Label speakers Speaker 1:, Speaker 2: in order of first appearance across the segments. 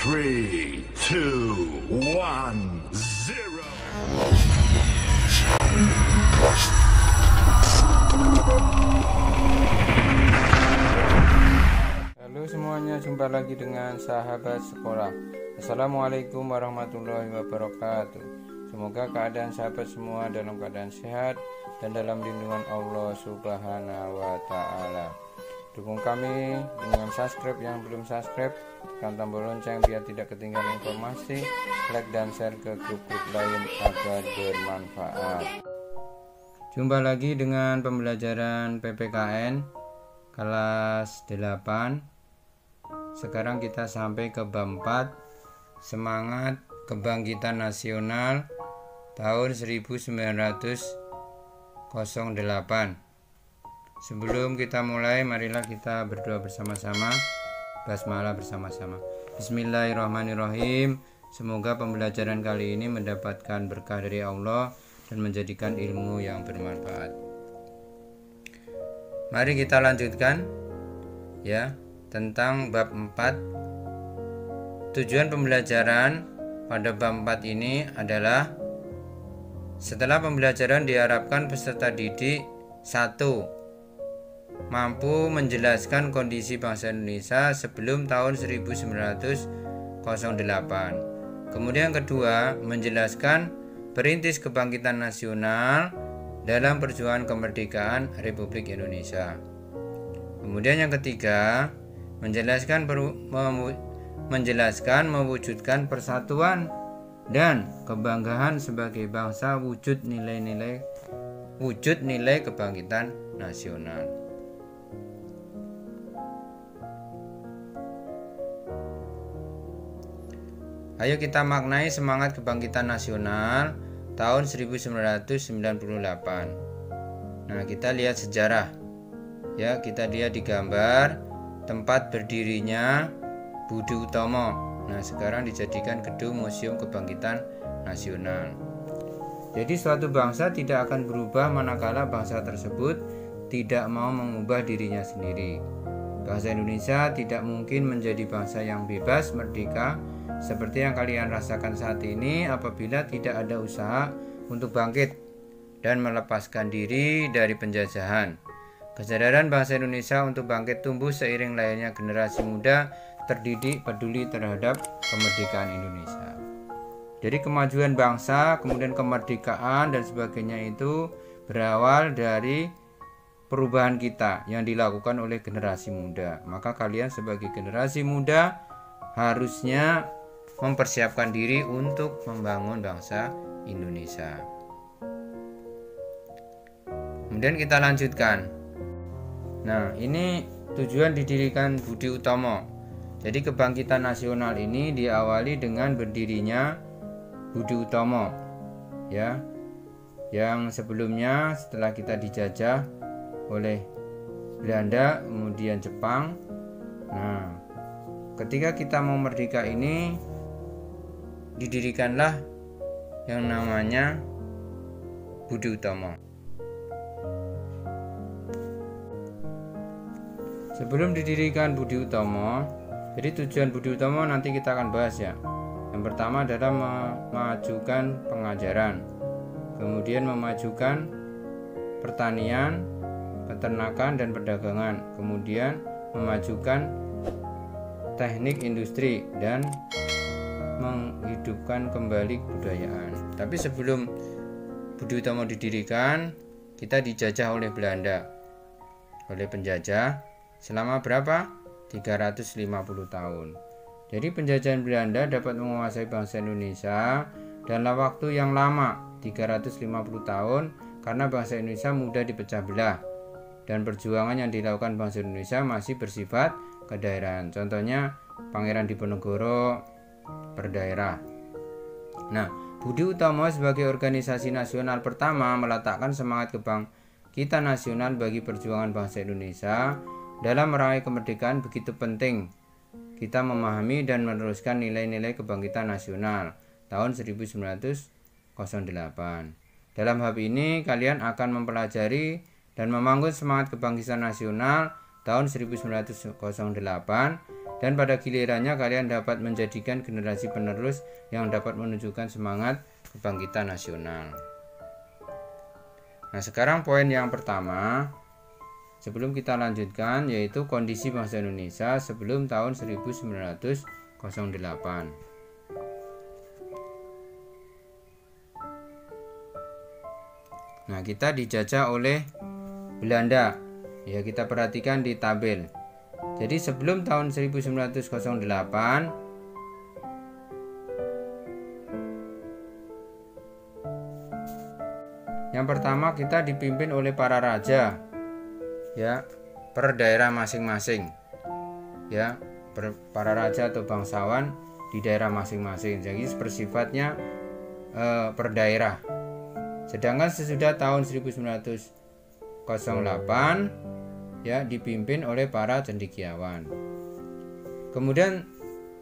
Speaker 1: 3, 2, 1, 0.
Speaker 2: Halo semuanya, jumpa lagi dengan sahabat sekolah. Assalamualaikum warahmatullahi wabarakatuh. Semoga keadaan sahabat semua dalam keadaan sehat dan dalam lindungan Allah Subhanahu wa Ta'ala. Dukung kami dengan subscribe, yang belum subscribe tekan tombol lonceng biar tidak ketinggalan informasi, like dan share ke grup-grup lain agar bermanfaat. Jumpa lagi dengan pembelajaran PPKN kelas 8. Sekarang kita sampai ke bab 4, semangat kebangkitan nasional tahun 1908. Sebelum kita mulai, marilah kita berdoa bersama-sama, basmalah bersama-sama. Bismillahirrahmanirrahim. Semoga pembelajaran kali ini mendapatkan berkah dari Allah dan menjadikan ilmu yang bermanfaat. Mari kita lanjutkan ya, tentang bab 4. Tujuan pembelajaran pada bab 4 ini adalah, setelah pembelajaran diharapkan peserta didik 1. Mampu menjelaskan kondisi bangsa Indonesia sebelum tahun 1908. Kemudian kedua, menjelaskan perintis kebangkitan nasional dalam perjuangan kemerdekaan Republik Indonesia. Kemudian yang ketiga, menjelaskan mewujudkan persatuan dan kebanggaan sebagai bangsa, wujud nilai kebangkitan nasional. Ayo kita maknai semangat kebangkitan nasional tahun 1998. Nah, kita lihat sejarah. Ya, kita lihat di gambar tempat berdirinya Budi Utomo. Nah, sekarang dijadikan gedung Museum Kebangkitan Nasional. Jadi suatu bangsa tidak akan berubah manakala bangsa tersebut tidak mau mengubah dirinya sendiri. Bangsa Indonesia tidak mungkin menjadi bangsa yang bebas, merdeka, seperti yang kalian rasakan saat ini apabila tidak ada usaha untuk bangkit dan melepaskan diri dari penjajahan. Kesadaran bangsa Indonesia untuk bangkit tumbuh seiring lahirnya generasi muda terdidik peduli terhadap kemerdekaan Indonesia. Jadi kemajuan bangsa, kemudian kemerdekaan dan sebagainya itu berawal dari perubahan kita yang dilakukan oleh generasi muda. Maka kalian sebagai generasi muda harusnya mempersiapkan diri untuk membangun bangsa Indonesia. Kemudian kita lanjutkan. Nah, ini tujuan didirikan Budi Utomo. Jadi kebangkitan nasional ini diawali dengan berdirinya Budi Utomo, ya, yang sebelumnya setelah kita dijajah oleh Belanda, kemudian Jepang. Nah, ketika kita mau merdeka ini, didirikanlah yang namanya Budi Utomo. Sebelum didirikan Budi Utomo, jadi tujuan Budi Utomo nanti kita akan bahas ya. Yang pertama adalah memajukan pengajaran, kemudian memajukan pertanian, peternakan dan perdagangan, kemudian memajukan teknik industri dan menghidupkan kembali kebudayaan. Tapi sebelum Budi Utomo didirikan, kita dijajah oleh Belanda, oleh penjajah selama berapa? 350 tahun. Jadi penjajahan Belanda dapat menguasai bangsa Indonesia dalam waktu yang lama, 350 tahun, karena bangsa Indonesia mudah dipecah belah dan perjuangan yang dilakukan bangsa Indonesia masih bersifat kedaerahan. Contohnya Pangeran Diponegoro per daerah. Nah, Budi Utomo sebagai organisasi nasional pertama meletakkan semangat kebangkitan nasional bagi perjuangan bangsa Indonesia. Dalam meraih kemerdekaan begitu penting kita memahami dan meneruskan nilai-nilai kebangkitan nasional tahun 1908. Dalam hal ini kalian akan mempelajari dan membangun semangat kebangkitan nasional tahun 1908 dan pada gilirannya kalian dapat menjadikan generasi penerus yang dapat menunjukkan semangat kebangkitan nasional. Nah, sekarang poin yang pertama sebelum kita lanjutkan, yaitu kondisi bangsa Indonesia sebelum tahun 1908. Nah, kita dijajah oleh Belanda. Ya, kita perhatikan di tabel. Jadi sebelum tahun 1908 yang pertama kita dipimpin oleh para raja, ya, per daerah masing-masing, ya, para raja atau bangsawan di daerah masing-masing. Jadi bersifatnya per daerah. Sedangkan sesudah tahun 1908 ya dipimpin oleh para cendekiawan. Kemudian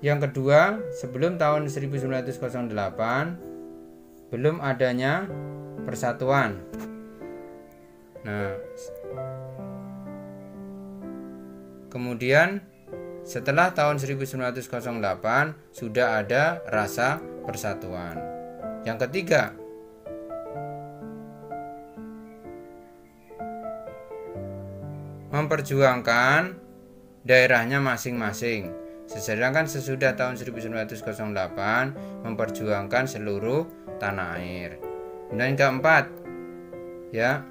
Speaker 2: yang kedua, sebelum tahun 1908 belum adanya persatuan. Nah, kemudian setelah tahun 1908 sudah ada rasa persatuan. Yang ketiga, memperjuangkan daerahnya masing-masing. Sedangkan sesudah tahun 1908 memperjuangkan seluruh tanah air. Dan yang keempat, ya,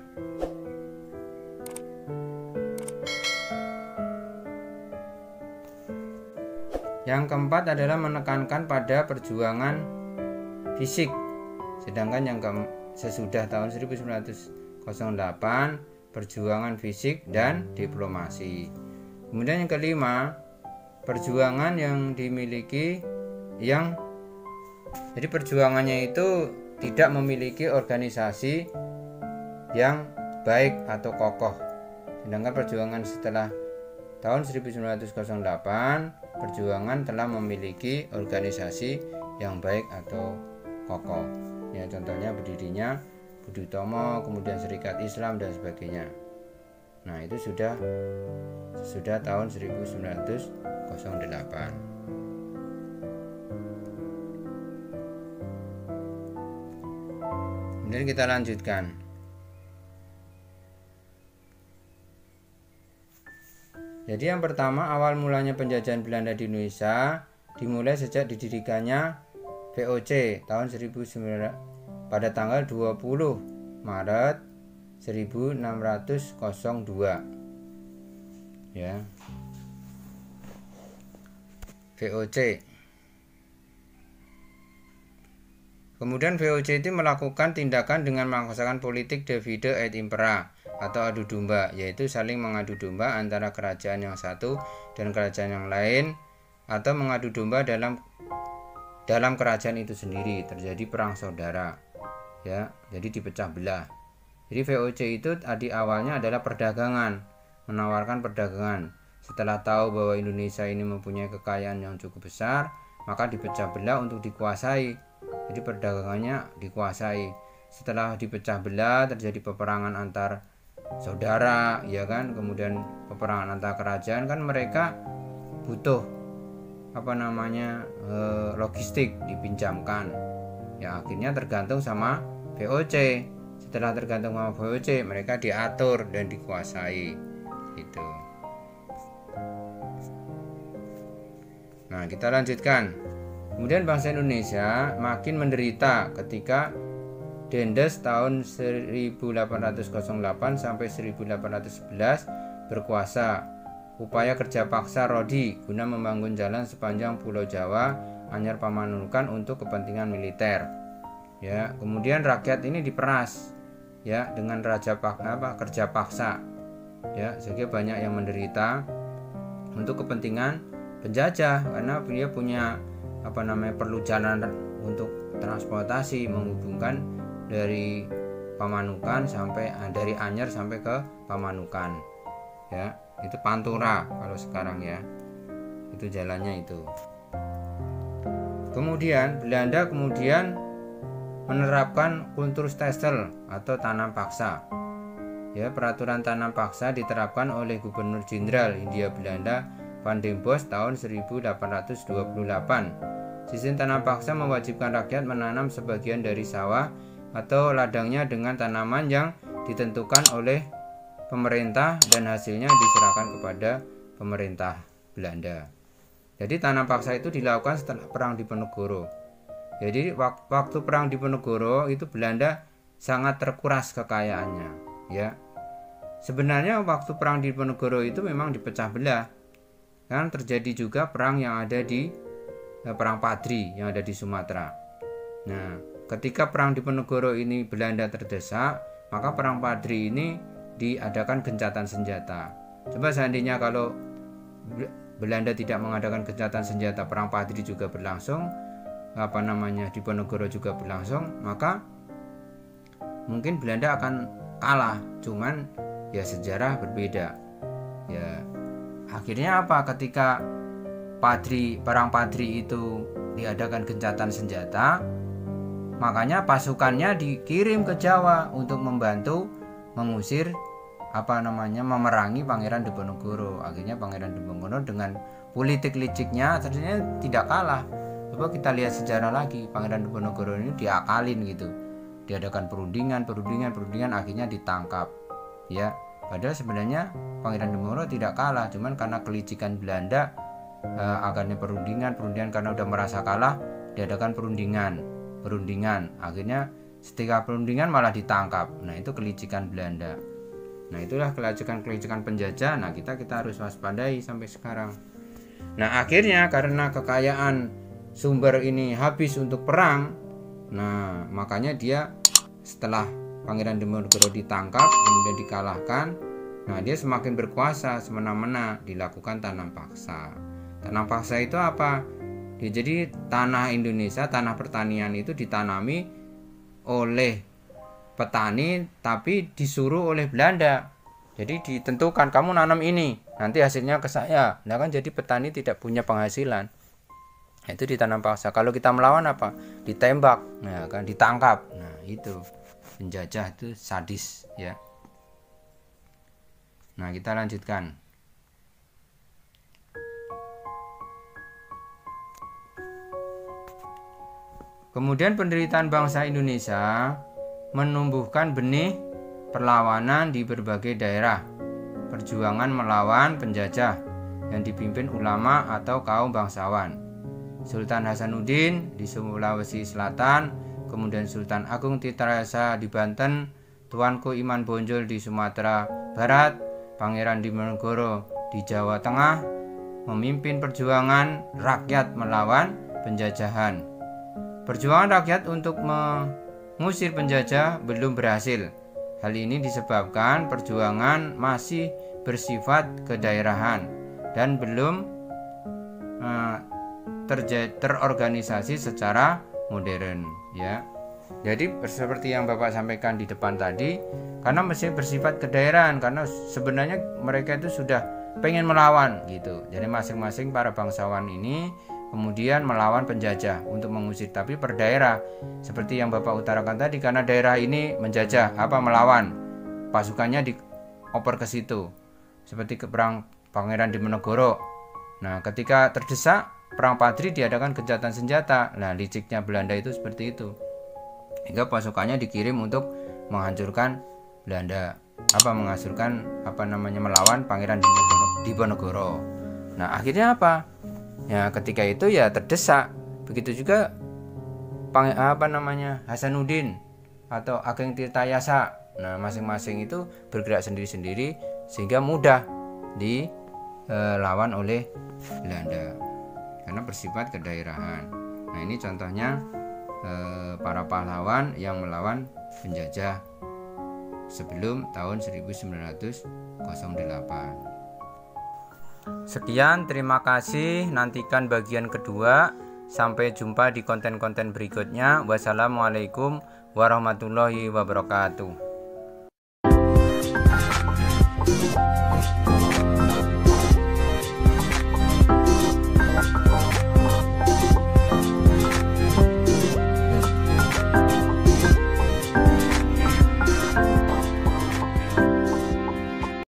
Speaker 2: yang keempat adalah menekankan pada perjuangan fisik. Sedangkan yang sesudah tahun 1908 perjuangan fisik dan diplomasi. Kemudian yang kelima, perjuangan yang dimiliki jadi perjuangannya itu tidak memiliki organisasi yang baik atau kokoh. Sedangkan perjuangan setelah tahun 1908 perjuangan telah memiliki organisasi yang baik atau kokoh. Ya, contohnya berdirinya Budi Utomo, kemudian Serikat Islam dan sebagainya. Nah, itu sudah tahun 1908. Kemudian kita lanjutkan. Jadi yang pertama, awal mulanya penjajahan Belanda di Indonesia dimulai sejak didirikannya VOC tahun 1900 pada tanggal 20 Maret 1602. Ya. VOC. Kemudian VOC itu melakukan tindakan dengan memaksakan politik divide et impera atau adu domba, yaitu saling mengadu domba antara kerajaan yang satu dan kerajaan yang lain, atau mengadu domba dalam kerajaan itu sendiri, terjadi perang saudara. Ya, jadi dipecah belah. Jadi VOC itu tadi awalnya adalah perdagangan, menawarkan perdagangan. Setelah tahu bahwa Indonesia ini mempunyai kekayaan yang cukup besar, maka dipecah belah untuk dikuasai. Jadi perdagangannya dikuasai. Setelah dipecah belah terjadi peperangan antar saudara, ya kan? Kemudian peperangan antar kerajaan, kan mereka butuh logistik dipinjamkan. Ya, akhirnya tergantung sama VOC. Setelah tergantung sama VOC, mereka diatur dan dikuasai gitu. Nah, kita lanjutkan. Kemudian bangsa Indonesia makin menderita ketika Dendes tahun 1808 sampai 1811 berkuasa. Upaya kerja paksa Rodi guna membangun jalan sepanjang Pulau Jawa Anyar Pamanukan untuk kepentingan militer. Ya, kemudian rakyat ini diperas, ya, dengan kerja paksa. Ya, sehingga banyak yang menderita untuk kepentingan penjajah, karena dia punya perlu jalan untuk transportasi menghubungkan dari Pamanukan dari Anyar sampai ke Pamanukan. Ya, itu Pantura kalau sekarang, ya. Itu jalannya itu. Kemudian Belanda menerapkan Kulturstelsel atau tanam paksa. Ya, peraturan tanam paksa diterapkan oleh Gubernur Jenderal Hindia Belanda Van den Bosch tahun 1828. Sistem tanam paksa mewajibkan rakyat menanam sebagian dari sawah atau ladangnya dengan tanaman yang ditentukan oleh pemerintah dan hasilnya diserahkan kepada pemerintah Belanda. Jadi tanam paksa itu dilakukan setelah Perang Diponegoro. Jadi waktu Perang Diponegoro itu Belanda sangat terkuras kekayaannya, ya. Sebenarnya waktu Perang Diponegoro itu memang dipecah belah. Kan terjadi juga perang yang ada di Perang Padri yang ada di Sumatera. Nah, ketika Perang Diponegoro ini Belanda terdesak, maka Perang Padri ini diadakan gencatan senjata. Coba seandainya kalau Belanda tidak mengadakan gencatan senjata, Perang Padri juga berlangsung, Diponegoro juga berlangsung, maka mungkin Belanda akan kalah. Cuman ya sejarah berbeda. Ya, akhirnya apa? Ketika Perang Padri itu diadakan gencatan senjata, makanya pasukannya dikirim ke Jawa untuk membantu mengusir memerangi Pangeran Diponegoro. Akhirnya Pangeran Diponegoro dengan politik liciknya ternyata tidak kalah. Coba kita lihat sejarah lagi, Pangeran Diponegoro ini diakalin gitu, diadakan perundingan, akhirnya ditangkap, ya. Padahal sebenarnya Pangeran Diponegoro tidak kalah, cuman karena kelicikan Belanda, akhirnya perundingan karena udah merasa kalah, diadakan perundingan, akhirnya setelah perundingan malah ditangkap. Nah, itu kelicikan Belanda. Nah, itulah kelicikan penjajah. Nah, kita harus waspadai sampai sekarang. Nah, akhirnya karena kekayaan sumber ini habis untuk perang, nah makanya dia setelah Pangeran Diponegoro ditangkap kemudian dikalahkan, nah dia semakin berkuasa semena-mena, dilakukan tanam paksa. Tanam paksa itu apa? Jadi tanah Indonesia, tanah pertanian itu ditanami oleh petani tapi disuruh oleh Belanda. Jadi ditentukan kamu nanam ini, nanti hasilnya ke saya. Nah kan jadi petani tidak punya penghasilan. Itu ditanam paksa. Kalau kita melawan apa? Ditembak, nah kan ditangkap. Nah itu penjajah itu sadis, ya. Nah kita lanjutkan. Kemudian penderitaan bangsa Indonesia menumbuhkan benih perlawanan di berbagai daerah. Perjuangan melawan penjajah yang dipimpin ulama atau kaum bangsawan. Sultan Hasanuddin di Sulawesi Selatan, kemudian Sultan Agung Tirtayasa di Banten, Tuanku Iman Bonjol di Sumatera Barat, Pangeran Diponegoro di Jawa Tengah, memimpin perjuangan rakyat melawan penjajahan. Perjuangan rakyat untuk mengusir penjajah belum berhasil. Hal ini disebabkan perjuangan masih bersifat kedaerahan dan belum terorganisasi secara modern, ya. Jadi seperti yang Bapak sampaikan di depan tadi, karena masih bersifat kedaerahan, karena sebenarnya mereka itu sudah pengen melawan gitu. Jadi masing-masing para bangsawan ini kemudian melawan penjajah untuk mengusir, tapi per daerah. Seperti yang Bapak utarakan tadi, karena daerah ini menjajah, melawan, pasukannya dioper ke situ. Seperti ke perang Pangeran Diponegoro. Nah, ketika terdesak, Perang Padri diadakan gencatan senjata. Nah, liciknya Belanda itu seperti itu. Hingga pasukannya dikirim untuk menghancurkan Belanda. Melawan Pangeran Diponegoro. Nah, akhirnya apa? Ya, ketika itu ya terdesak. Begitu juga Hasanuddin atau Ageng Tirtayasa. Nah, masing-masing itu bergerak sendiri-sendiri sehingga mudah dilawan oleh Belanda karena bersifat kedaerahan. Nah, ini contohnya para pahlawan yang melawan penjajah sebelum tahun 1908. Sekian, terima kasih. Nantikan bagian kedua. Sampai jumpa di konten-konten berikutnya. Wassalamualaikum warahmatullahi wabarakatuh.